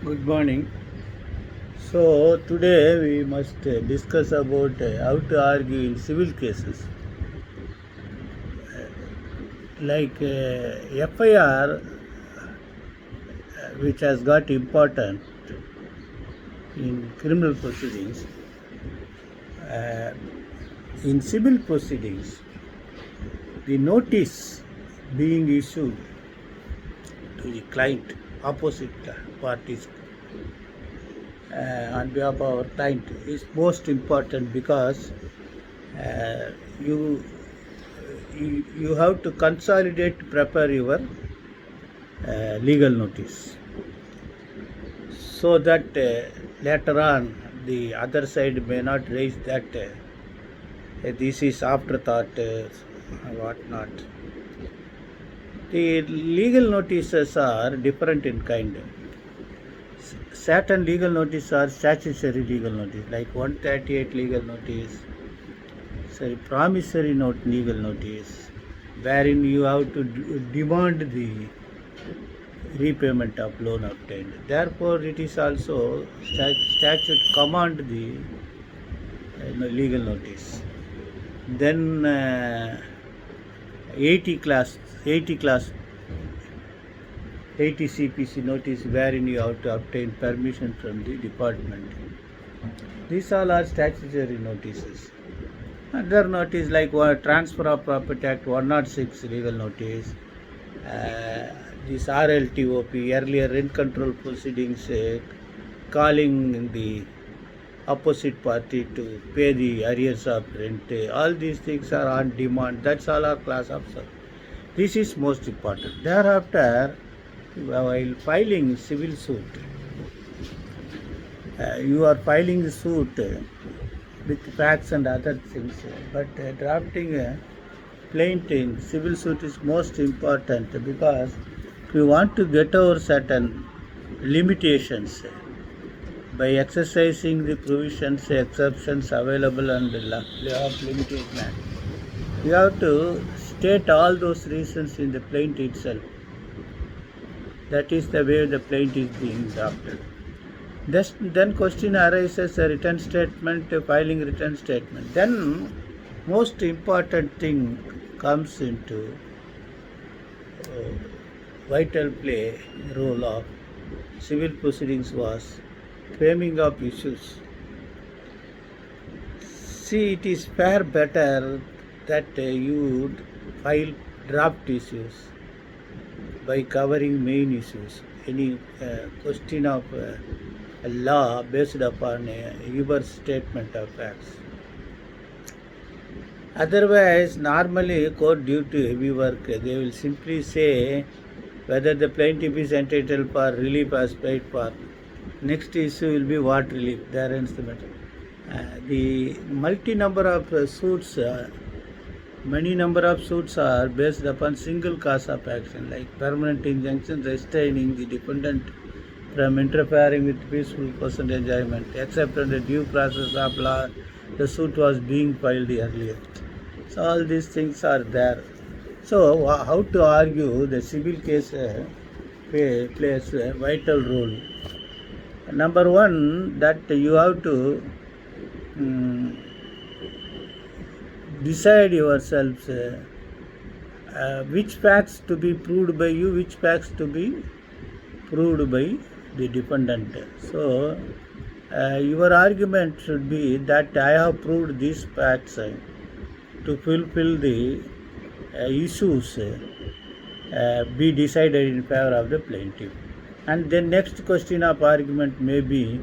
Good morning. So today we must discuss about how to argue in civil cases. Like FIR, which has got important in criminal proceedings. Uh, in civil proceedings, the notice being issued to the client, opposite parties, on behalf of our client is most important because uh, you you have to consolidate to prepare your legal notice so that later on the other side may not raise that this is afterthought, what not. The legal notices are different in kind. Certain legal notices are statutory legal notice, like 138 legal notice, sorry, promissory note legal notice, wherein you have to demand the repayment of loan obtained. Therefore, it is also statute command the legal notice. Then 80 class 80 CPC notice, wherein you have to obtain permission from the department. These all are statutory notices. Other notice like Transfer of Property Act 106 legal notice, this RLTOP, earlier rent control proceedings, calling the opposite party to pay the arrears of rent. All these things are on demand. That's all our class of service. This is most important. Thereafter, while filing civil suit, you are filing the suit with facts and other things, but drafting a plaint in civil suit is most important because if you want to get over certain limitations by exercising the provisions, exceptions available under law of limitation act, you have to state all those reasons in the plaint itself. That is the way the plaint is being drafted. Then question arises a written statement, filing written statement. Then most important thing comes into vital play role of civil proceedings was framing of issues. See, it is far better that you file draft issues by covering main issues. Any question of a law based upon your statement of facts. Otherwise, normally court due to heavy work, they will simply say whether the plaintiff is entitled for relief as paid for. Next issue will be what relief. There ends the matter. The multi number of suits, many number of suits are based upon single cause of action, like permanent injunction restraining the defendant from interfering with peaceful person enjoyment, except under due process of law, the suit was being filed earlier. So all these things are there. So how to argue the civil case plays a vital role. Number one, that you have to decide yourselves which facts to be proved by you, which facts to be proved by the defendant. So your argument should be that I have proved these facts to fulfill the issues be decided in favor of the plaintiff. And then next question of argument may be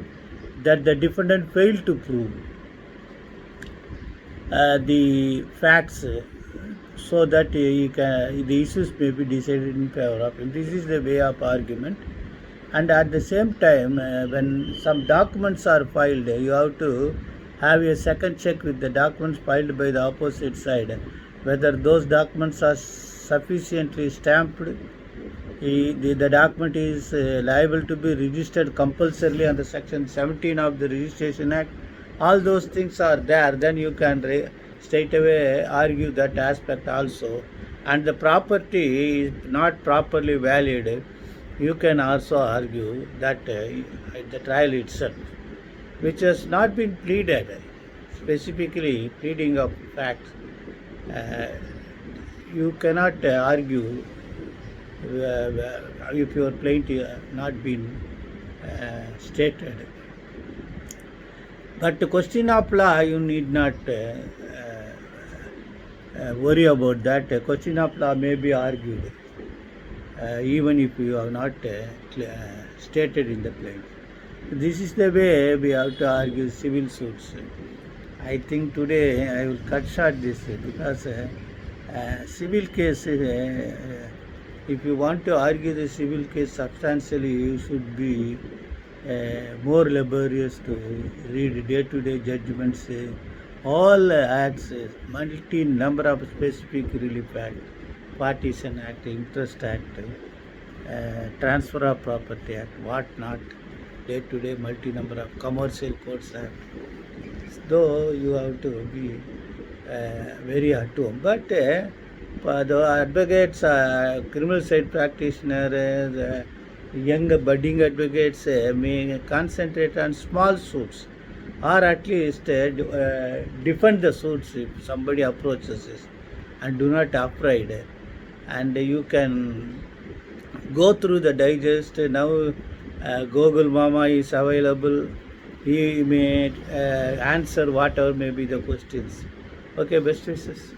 that the defendant failed to prove the facts so that the issues may be decided in favor of him. This is the way of argument. And at the same time, when some documents are filed, you have to have a second check with the documents filed by the opposite side, whether those documents are sufficiently stamped. The document is liable to be registered compulsorily under section 17 of the Registration Act. All those things are there. Then you can straight away argue that aspect also. And the property is not properly valid you can also argue that at the trial itself, which has not been pleaded, specifically pleading of facts, uh, you cannot argue if your plaintiff not been stated. But the question of law, you need not worry about that. A question of law may be argued even if you have not stated in the plaintiff. This is the way we have to argue civil suits. I think today I will cut short this because civil case, if you want to argue the civil case substantially, you should be more laborious to read day-to-day judgments, all acts, multi number of specific relief act, partition act, interest act, transfer of property act, what not, day-to-day multi number of commercial courts act. Though you have to be very at home, but for the advocates, criminal side practitioners, young budding advocates may concentrate on small suits, or at least defend the suits if somebody approaches us, and do not upbraid. And you can go through the digest. Now Google Mama is available. He may answer whatever may be the questions. Okay, best wishes.